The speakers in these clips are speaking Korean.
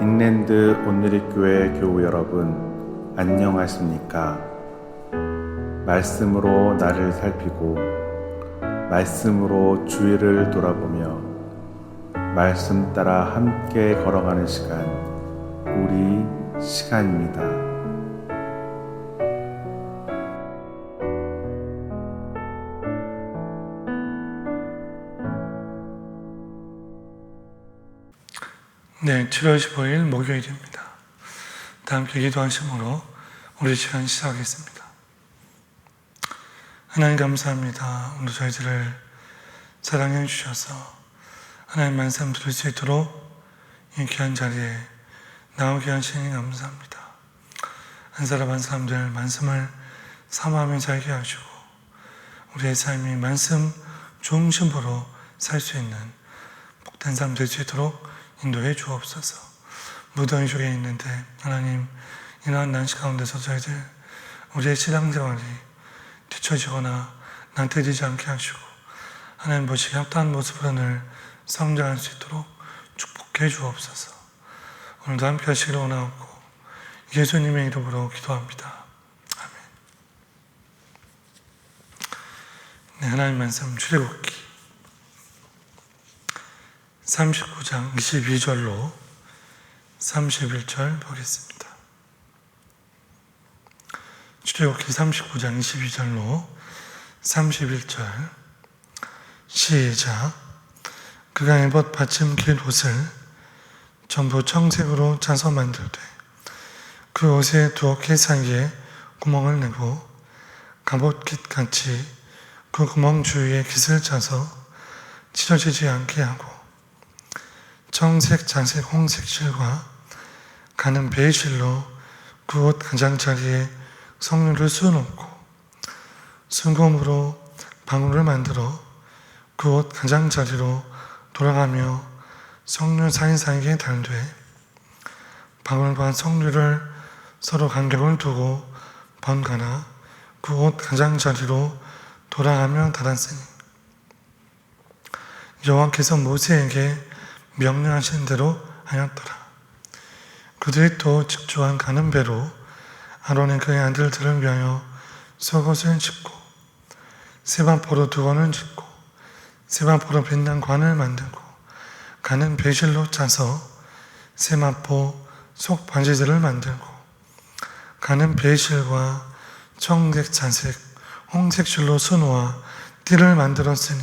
빅랜드 온누리교회 교우 여러분, 안녕하십니까? 말씀으로 나를 살피고 말씀으로 주위를 돌아보며 말씀 따라 함께 걸어가는 시간, 우리 시간입니다. 네, 7월 15일 목요일입니다. 다 함께 기도하심으로 우리 시간 시작하겠습니다. 하나님 감사합니다. 오늘 저희들을 사랑해 주셔서 하나님 말씀 들을 수 있도록 이 귀한 자리에 나오게 하시니 감사합니다. 한 사람 한 사람들 말씀을 사모하며 살게 하시고 우리의 삶이 말씀 중심으로 살 수 있는 복된 삶 될 수 있도록 인도해 주옵소서. 무더위 속에 있는데 하나님, 이러한 난시 가운데서 저희들 우리의 신앙생활이 뒤처지거나 난태되지 않게 하시고 하나님 보시기에 합당한 모습으로 늘 성장할 수 있도록 축복해 주옵소서. 오늘도 함께 하시기를 원하옵고 예수님의 이름으로 기도합니다. 아멘. 네, 하나님 말씀 출애굽기 39장 22절로 31절 보겠습니다. 출애굽기 39장 22절로 31절 시작. 그가 에봇 받침길 옷을 전부 청색으로 짜서 만들되 그 옷에 두어깨 사이에 구멍을 내고 갑옷깃같이 그 구멍 주위에 깃을 짜서 찢어지지 않게 하고 청색, 자색, 홍색 실과 가는 베이실로 그 옷 가장자리에 성류를 수놓고 순금으로 방울을 만들어 그 옷 가장자리로 돌아가며 성류 사이사이에 달되 방울과 성류를 서로 간격을 두고 번갈아 그 옷 가장자리로 돌아가며 달았으니 여호와께서 모세에게 명령하신 대로 하였더라. 그들이 또 직조한 가는 배로 아론의 그의 아들들을 위하여 속옷을 짓고 세마포로 두건을 짓고 세마포로 빛난 관을 만들고 가는 배실로 짜서 세마포 속 바지들을 만들고 가는 배실과 청색, 자색, 홍색 실로 수놓아 띠를 만들었으니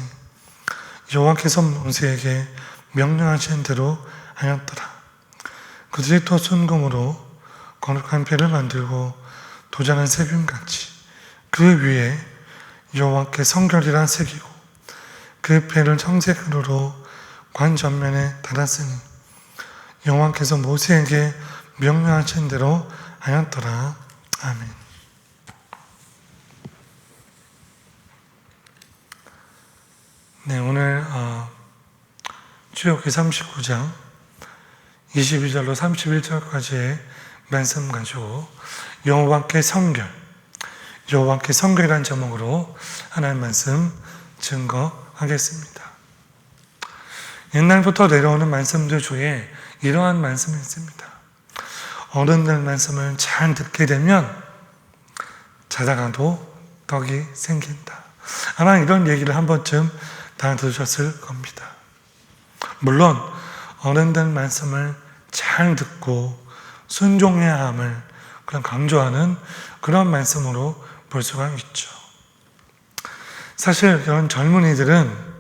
여호와께서 모세에게 명령하신 대로 하였더라. 그들이 또 순금으로 거룩한 배를 만들고 도장한 세균같이 그 위에 여호와께 성결이라 새기고 그 배를 청색으로 관 전면에 달았으니 여호와께서 모세에게 명령하신 대로 하였더라. 아멘. 네, 오늘 출애굽기 39장 22절로 31절까지의 말씀 가지고 여호와께 성결, 여호와께 성결이라는 제목으로 하나님 말씀 증거하겠습니다. 옛날부터 내려오는 말씀들 중에 이러한 말씀이 있습니다. 어른들 말씀을 잘 듣게 되면 자다가도 떡이 생긴다. 아마 이런 얘기를 한 번쯤 다 들으셨을 겁니다. 물론 어른들 말씀을 잘 듣고 순종해야 함을 그런 강조하는 그런 말씀으로 볼 수가 있죠. 사실 이런 젊은이들은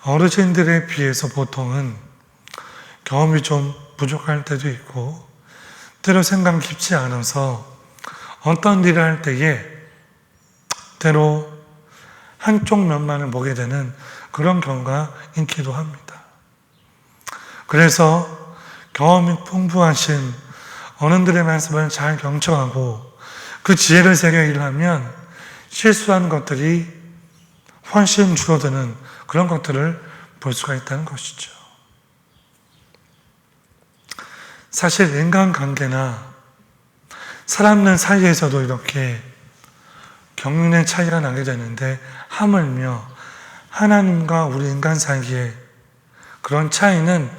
어르신들에 비해서 보통은 경험이 좀 부족할 때도 있고 때로 생각 깊지 않아서 어떤 일을 할 때에 때로 한쪽 면만을 보게 되는 그런 경우가 있기도 합니다. 그래서 경험이 풍부하신 어른들의 말씀을 잘 경청하고 그 지혜를 새겨 일하면 실수하는 것들이 훨씬 줄어드는 그런 것들을 볼 수가 있다는 것이죠. 사실 인간관계나 사람들 사이에서도 이렇게 경륜의 차이가 나게 되는데 하물며 하나님과 우리 인간 사이에 그런 차이는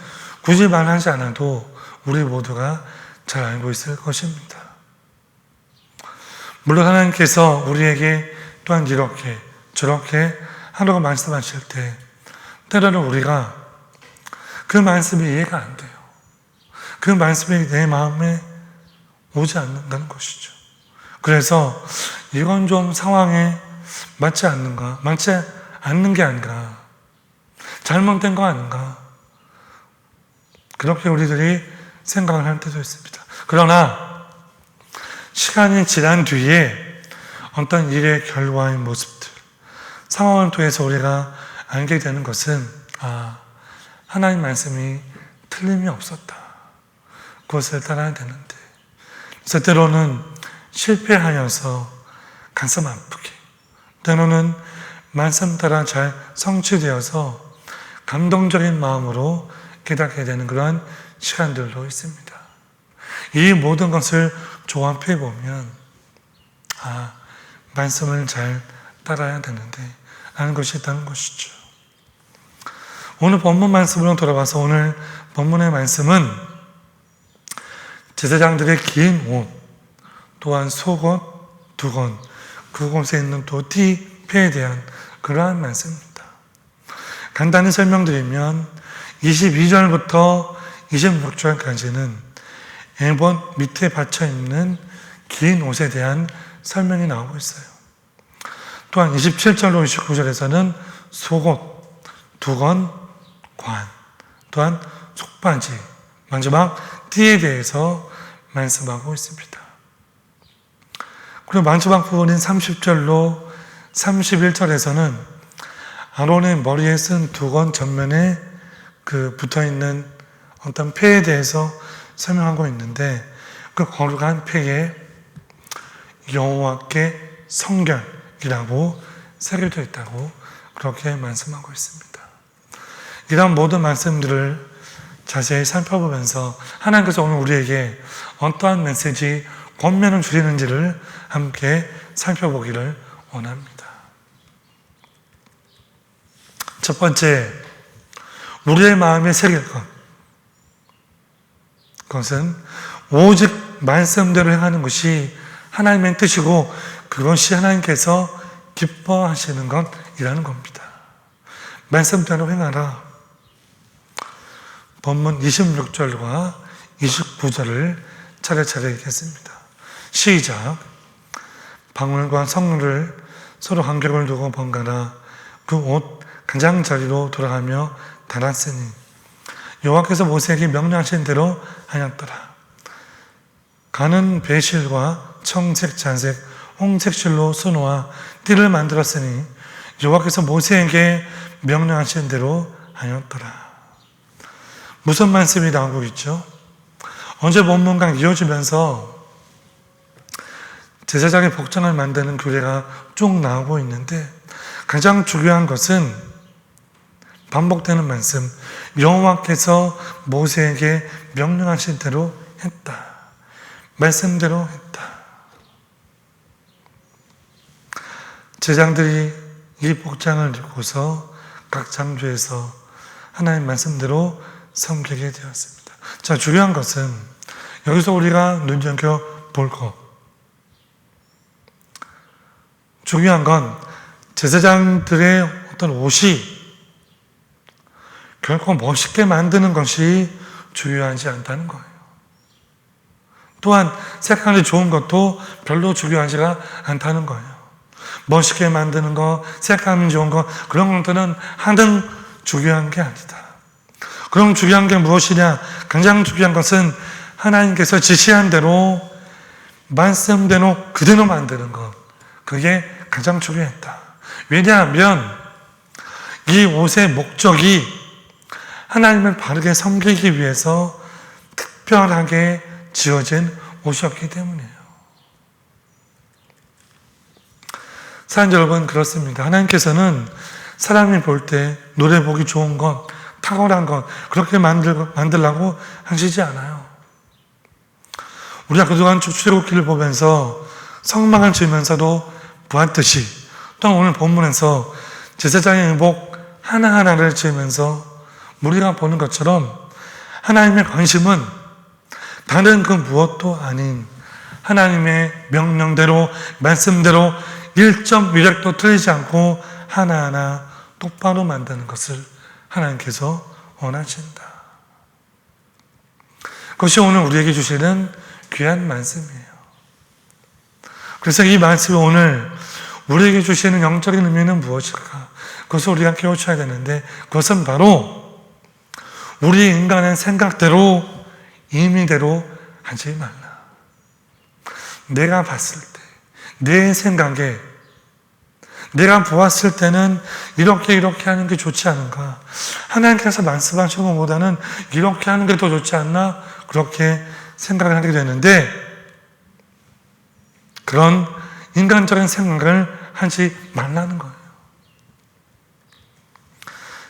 굳이 말하지 않아도 우리 모두가 잘 알고 있을 것입니다. 물론 하나님께서 우리에게 또한 이렇게 저렇게 하라고 말씀하실 때 때로는 우리가 그 말씀이 이해가 안 돼요. 그 말씀이 내 마음에 오지 않는다는 것이죠. 그래서 이건 좀 상황에 맞지 않는가, 맞지 않는 게 아닌가, 잘못된 거 아닌가, 그렇게 우리들이 생각을 할 때도 있습니다. 그러나 시간이 지난 뒤에 어떤 일의 결과의 모습들, 상황을 통해서 우리가 알게 되는 것은 하나님 말씀이 틀림이 없었다. 그것을 따라야 되는데 그래서 때로는 실패하여서 가슴 아프게, 때로는 말씀 따라 잘 성취되어서 감동적인 마음으로 깨닫게 되는 그러한 시간들도 있습니다. 이 모든 것을 조합해 보면 말씀을 잘 따라야 되는데 라는 것이 있다는 것이죠. 오늘 본문 말씀으로 돌아가서 오늘 본문의 말씀은 제사장들의 긴 옷, 또한 속옷, 두건, 그곳에 있는 또 띠패에 대한 그러한 말씀입니다. 간단히 설명드리면 22절부터 26절까지는 에봇 밑에 받쳐 입는 긴 옷에 대한 설명이 나오고 있어요. 또한 27절로 29절에서는 속옷, 두건, 관, 또한 속바지, 마지막 띠에 대해서 말씀하고 있습니다. 그리고 마지막 부분인 30절로 31절에서는 아론의 머리에 쓴 두건 전면에 붙어있는 어떤 패에 대해서 설명하고 있는데 그 거룩한 패에 여호와께 성결이라고 새겨져 있다고 그렇게 말씀하고 있습니다. 이런 모든 말씀들을 자세히 살펴보면서 하나님께서 오늘 우리에게 어떠한 메시지, 권면을 주시는지를 함께 살펴보기를 원합니다. 첫 번째, 우리의 마음에 새길 것. 그것은 오직 말씀대로 행하는 것이 하나님의 뜻이고 그것이 하나님께서 기뻐하시는 것이라는 겁니다. 말씀대로 행하라. 본문 26절과 29절을 차례차례 읽겠습니다. 시작. 방울과 성물을 서로 간격을 두고 번갈아 그 옷 가장자리로 돌아가며 달았으니 여호와께서 모세에게 명령하신 대로 하였더라. 가는 배실과 청색, 잔색, 홍색 실로 수놓아 띠를 만들었으니 여호와께서 모세에게 명령하신 대로 하였더라. 무슨 말씀이 나오고 있죠? 어제 본문과 이어지면서 제사장의 복장을 만드는 규례가 쭉 나오고 있는데 가장 중요한 것은 반복되는 말씀, 여호와께서 모세에게 명령하신 대로 했다. 말씀대로 했다. 제사장들이 이 복장을 입고서 각 장소에서 하나님 말씀대로 섬기게 되었습니다. 자, 중요한 것은 여기서 우리가 눈여겨볼 것. 중요한 건 제사장들의 어떤 옷이 결코 멋있게 만드는 것이 중요하지 않다는 거예요. 또한 색깔이 좋은 것도 별로 중요하지가 않다는 거예요. 멋있게 만드는 것, 색감이 좋은 것, 그런 것들은 하등 중요한 게 아니다. 그럼 중요한 게 무엇이냐? 가장 중요한 것은 하나님께서 지시한 대로 말씀대로 그대로 만드는 것. 그게 가장 중요했다. 왜냐하면 이 옷의 목적이 하나님을 바르게 섬기기 위해서 특별하게 지어진 옷이었기 때문이에요. 사랑하는 여러분, 그렇습니다. 하나님께서는 사람이 볼 때 노래 보기 좋은 것, 탁월한 것 그렇게 만들라고 하시지 않아요. 우리가 그동안 출애굽기를 보면서 성막을 지으면서도 보았듯이 또 오늘 본문에서 제사장의 의복 하나하나를 지으면서 우리가 보는 것처럼 하나님의 관심은 다른 그 무엇도 아닌 하나님의 명령대로 말씀대로 1.1획도 틀리지 않고 하나하나 똑바로 만드는 것을 하나님께서 원하신다. 그것이 오늘 우리에게 주시는 귀한 말씀이에요. 그래서 이 말씀이 오늘 우리에게 주시는 영적인 의미는 무엇일까? 그것을 우리가 깨우쳐야 되는데, 그것은 바로 우리 인간의 생각대로, 임의대로 하지 말라. 내가 봤을 때, 내 생각에, 내가 보았을 때는 이렇게 하는 게 좋지 않은가? 하나님께서 말씀하신 것보다는 이렇게 하는 게 더 좋지 않나? 그렇게 생각을 하게 되는데, 그런 인간적인 생각을 하지 말라는 거예요.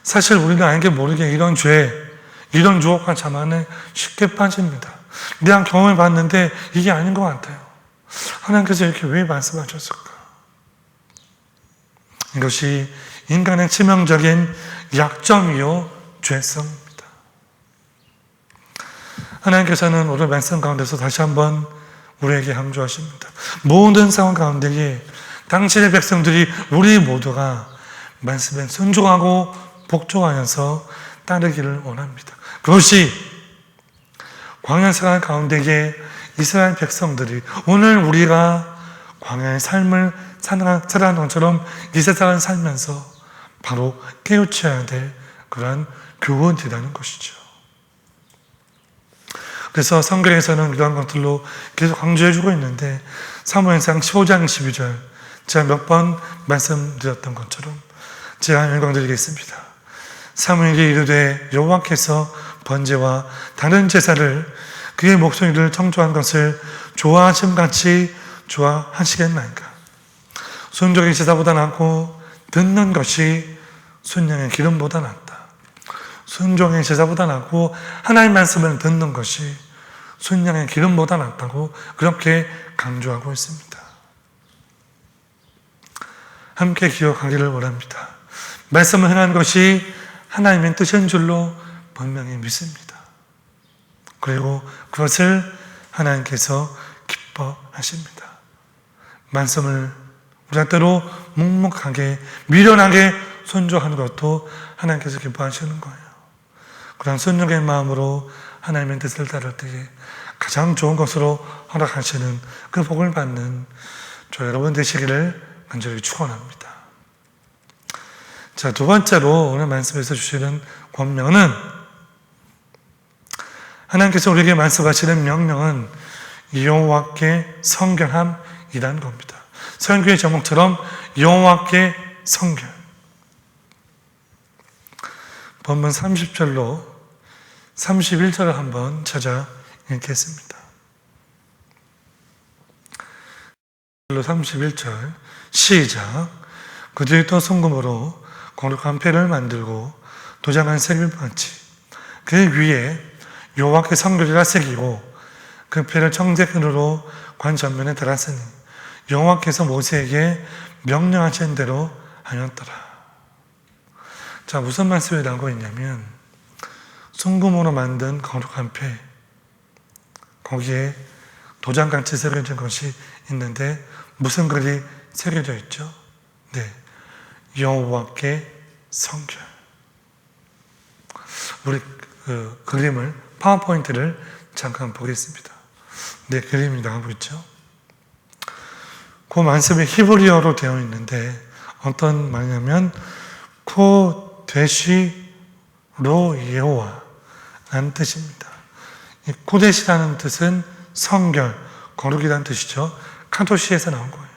사실 우리는 알게 모르게 이런 죄, 이런 유혹과 자만에 쉽게 빠집니다. 내가 경험해 봤는데 이게 아닌 것 같아요. 하나님께서 이렇게 왜 말씀하셨을까? 이것이 인간의 치명적인 약점이요 죄성입니다. 하나님께서는 오늘 말씀 가운데서 다시 한번 우리에게 강조하십니다. 모든 상황 가운데에 당신의 백성들이, 우리 모두가 말씀에 순종하고 복종하여서 따르기를 원합니다. 그것이 광야 생활 가운데에 이스라엘 백성들이 오늘 우리가 광야의 삶을 살아가는 것처럼 이 세상을 살면서 바로 깨우쳐야 될 그러한 교훈이라는 것이죠. 그래서 성경에서는 이러한 것들로 계속 강조해주고 있는데, 사무엘상 15장 12절 제가 몇 번 말씀드렸던 것처럼 제가 읽어드리겠습니다. 사무엘이 이르되 여호와께서 번제와 다른 제사를 그의 목소리를 청조한 것을 좋아하심같이 좋아하시겠나이까? 순종의 제사보다 낫고 듣는 것이 순양의 기름보다 낫다. 순종의 제사보다 낫고 하나님 말씀을 듣는 것이 순양의 기름보다 낫다고 그렇게 강조하고 있습니다. 함께 기억하기를 원합니다. 말씀을 행하는 것이 하나님의 뜻인 줄로 분명히 믿습니다. 그리고 그것을 하나님께서 기뻐하십니다. 말씀을 우리가 때로 묵묵하게 미련하게 순종하는 것도 하나님께서 기뻐하시는 거예요. 그런 순종의 마음으로 하나님의 뜻을 따를 때에 가장 좋은 것으로 허락하시는 그 복을 받는 저 여러분 되시기를 간절히 축원합니다. 자, 두 번째로 오늘 말씀에서 주시는 권면은, 하나님께서 우리에게 말씀하시는 명령은 여호와께 성결함이라는 겁니다. 설교의 제목처럼 여호와께 성결. 본문 30절로 31절을 한번 찾아 읽겠습니다. 31절 시작. 그들이 또 순금으로 거룩한 패를 만들고 도장한 세빌받이 그 위에 여호와께 성결이라 새기고 그 패를 청색으로 관 전면에 달았으니 여호와께서 모세에게 명령하신 대로 하였더라. 자, 무슨 말씀이 나오고 있냐면, 순금으로 만든 거룩한 패, 거기에 도장같이 새겨진 것이 있는데 무슨 글이 새겨져 있죠? 네, 여호와께 성결. 우리 그림을, 파워포인트를 잠깐 보겠습니다. 네, 그림이 나오고 있죠? 그 말씀이 히브리어로 되어 있는데 어떤 말이냐면 코데시로 여호와라는 뜻입니다. 이 코데시라는 뜻은 성결, 거룩이라는 뜻이죠. 카도시에서 나온 거예요.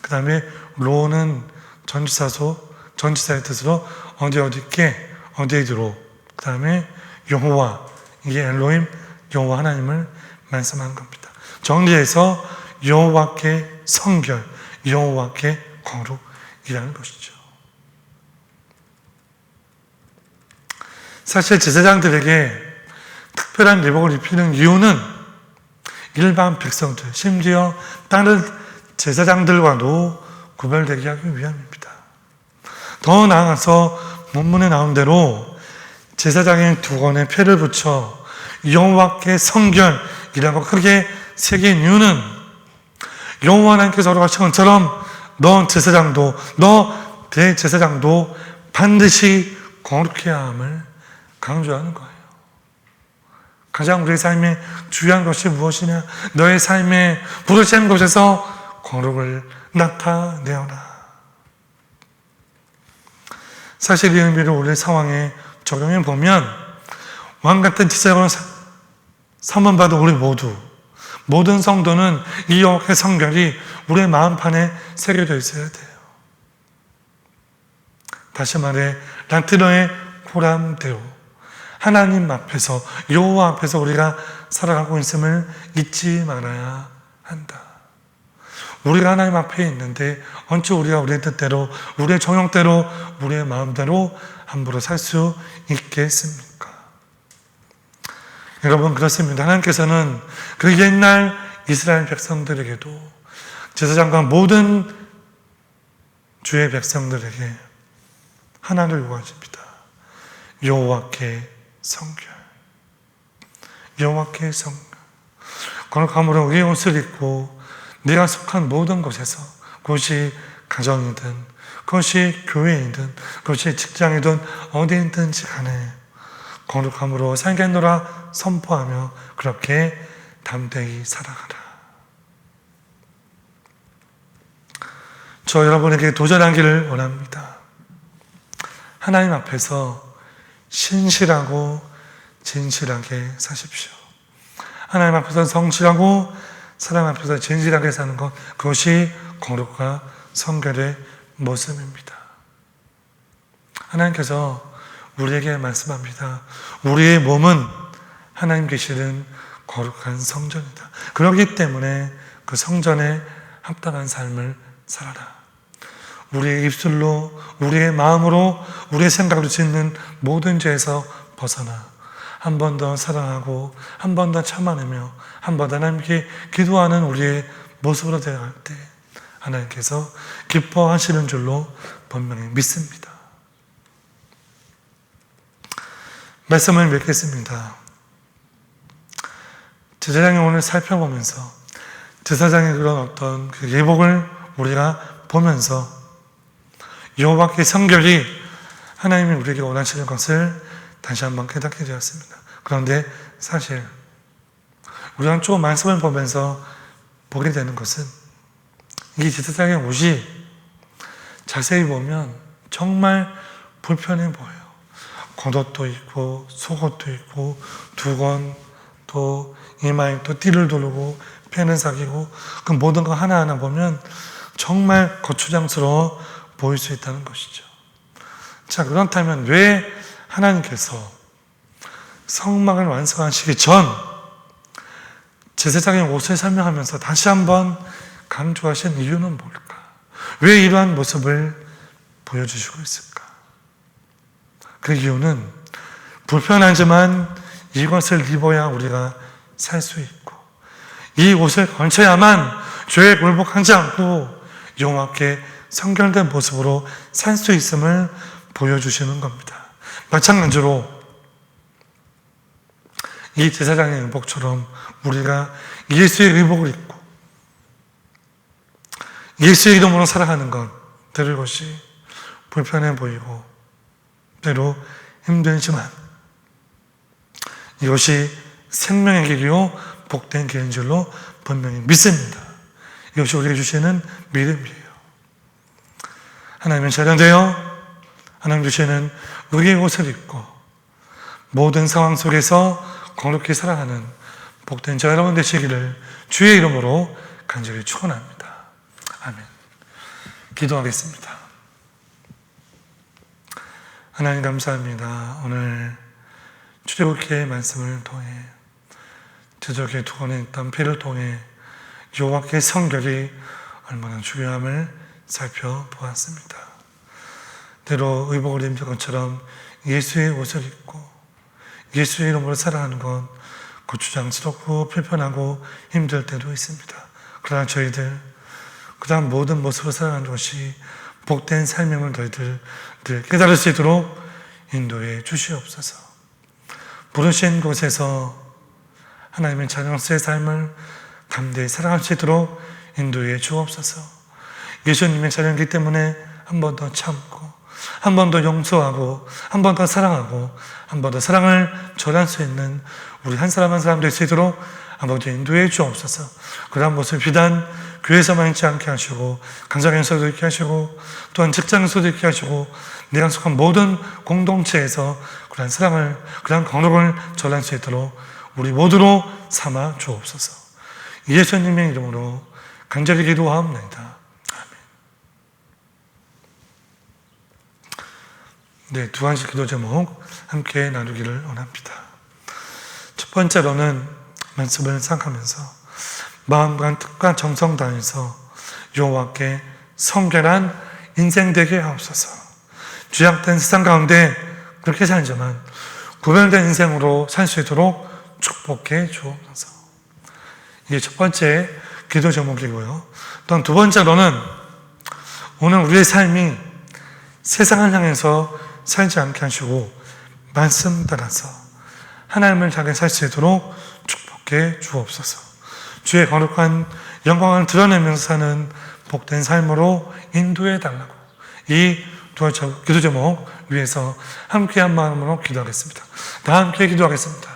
그 다음에 로는 전치사의 뜻으로 어디께 어디로, 그 다음에 여호와, 이게 엘로힘, 여호와 하나님을 말씀하는 겁니다. 정리해서 여호와께 성결, 여호와께 거룩이라는 것이죠. 사실 제사장들에게 특별한 예복을 입히는 이유는 일반 백성들, 심지어 다른 제사장들과도 구별되게 하기 위함입니다. 더 나아가서 본문에 나온 대로 제사장의 두 건에 패를 붙여 여호와께 성결, 이라고 크게 새긴 이유는 여호와 하나님께서 허락하신 것처럼 너 제사장도 너 대제사장도 반드시 거룩해야 함을 강조하는 거예요. 가장 우리의 삶에 중요한 것이 무엇이냐? 너의 삶에 부르짖는 곳에서 거룩을 나타내어라. 사실 이 의미를 우리 상황에 적용해 보면 왕 같은 제사장으로 삼원받은 우리 모든 성도는 이 여호와의 성결이 우리의 마음판에 새겨져 있어야 돼요. 다시 말해 라틴어의 코람데오, 하나님 앞에서 여호와 앞에서 우리가 살아가고 있음을 잊지 말아야 한다. 우리가 하나님 앞에 있는데 언제 우리가 우리의 뜻대로, 우리의 정욕대로, 우리의 마음대로 함부로 살 수 있겠습니까? 여러분, 그렇습니다. 하나님께서는 그 옛날 이스라엘 백성들에게도 제사장과 모든 주의 백성들에게 하나를 요구하십니다. 여호와께 성결. 여호와께 성결. 거룩함으로 의의 옷을 입고 내가 속한 모든 곳에서, 그것이 가정이든 그것이 교회이든 그것이 직장이든 어디든지 간에 거룩함으로 살겠노라 선포하며 그렇게 담대히 살아가라. 저 여러분에게 도전하기를 원합니다. 하나님 앞에서 신실하고 진실하게 사십시오. 하나님 앞에서 성실하고 사람 앞에서 진실하게 사는 것, 그것이 거룩과 성결의 모습입니다. 하나님께서 우리에게 말씀합니다. 우리의 몸은 하나님 계시는 거룩한 성전이다. 그렇기 때문에 그 성전에 합당한 삶을 살아라. 우리의 입술로, 우리의 마음으로, 우리의 생각으로 짓는 모든 죄에서 벗어나 한 번 더 사랑하고 한 번 더 참아내며 한 번 더 하나님께 기도하는 우리의 모습으로 되어갈 때 하나님께서 기뻐하시는 줄로 분명히 믿습니다. 말씀을 맺겠습니다. 제사장이 오늘 살펴보면서 제사장의 그런 어떤 그 예복을 우리가 보면서 여호와께 성결이 하나님이 우리에게 원하시는 것을 다시 한번 깨닫게 되었습니다. 그런데 사실 우리가 조금 말씀을 보면서 보게 되는 것은 이 제사장의 옷이 자세히 보면 정말 불편해 보여요. 겉옷도 있고 속옷도 있고 두건 또 이마에 또 띠를 두르고 펜을 사귀고 그 모든 거 하나하나 보면 정말 거추장스러워 보일 수 있다는 것이죠. 자, 그렇다면 왜 하나님께서 성막을 완성하시기 전 제사장의 옷을 설명하면서 다시 한번 강조하신 이유는 뭘까? 왜 이러한 모습을 보여주시고 있을까? 그 이유는 불편하지만 이것을 입어야 우리가 살 수 있고 이 옷을 걸쳐야만 죄에 굴복하지 않고 여호와께 성결된 모습으로 살 수 있음을 보여주시는 겁니다. 마찬가지로 이 제사장의 의복처럼 우리가 예수의 의복을 입고 예수의 이름으로 살아가는 것, 들을 것이 불편해 보이고 때로 힘들지만 이것이 생명의 길이요 복된 길인 줄로 분명히 믿습니다. 이것이 우리에게 주시는 믿음이에요. 하나님은 제량되어 하나님 주시는 의의 옷을 입고 모든 상황 속에서 거룩히 살아가는 복된 저 여러분 되시기를 주의 이름으로 간절히 축원합니다. 아멘. 기도하겠습니다. 하나님 감사합니다. 오늘 출애굽기의 말씀을 통해 제적의 두 건에 있던 피를 통해 여호와의 성결이 얼마나 중요함을 살펴보았습니다. 때로 의복을 입는 것처럼 예수의 옷을 입고 예수의 이름으로 살아가는 건 고추장스럽고 불편하고 힘들 때도 있습니다. 그러나 저희들 그다음 모든 모습으로 살아가는 것이 복된 삶임을 너희들 늘 깨달을 수 있도록 인도해 주시옵소서. 부르신 곳에서 하나님의 자녀로서의 삶을 담대히 살아갈 수 있도록 인도해 주옵소서. 예수님의 자녀이기 때문에 한 번 더 참고, 한 번 더 용서하고, 한 번 더 사랑하고, 한 번 더 사랑을 전할 수 있는 우리 한 사람 한 사람 될 수 있도록 아버지 인도해 주옵소서. 그러한 모습 비단 교회에서만 있지 않게 하시고, 강사에서도 있게 하시고, 또한 직장에서도 있게 하시고, 내가 속한 모든 공동체에서 그러한 사랑을, 그러한 거룩을 전할 수 있도록 우리 모두로 삼아 주옵소서. 예수님의 이름으로 간절히 기도하옵나이다. 아멘. 네, 두 가지 기도 제목 함께 나누기를 원합니다. 첫 번째로는 말씀을 생각하면서 마음과 뜻과 정성 다해서 여호와께 성결한 인생 되게 하옵소서. 죄악된 세상 가운데 그렇게 살지만 구별된 인생으로 살 수 있도록 축복해 주옵소서. 이게 첫 번째 기도 제목이고요. 또한 두 번째로는 오늘 우리의 삶이 세상을 향해서 살지 않게 하시고 말씀 따라서 하나님을 향해 살 수 있도록 축복해 주옵소서. 주의 거룩한 영광을 드러내면서 사는 복된 삶으로 인도해 달라고 이 기도 제목 위해서 함께한 마음으로 기도하겠습니다. 다 함께 기도하겠습니다.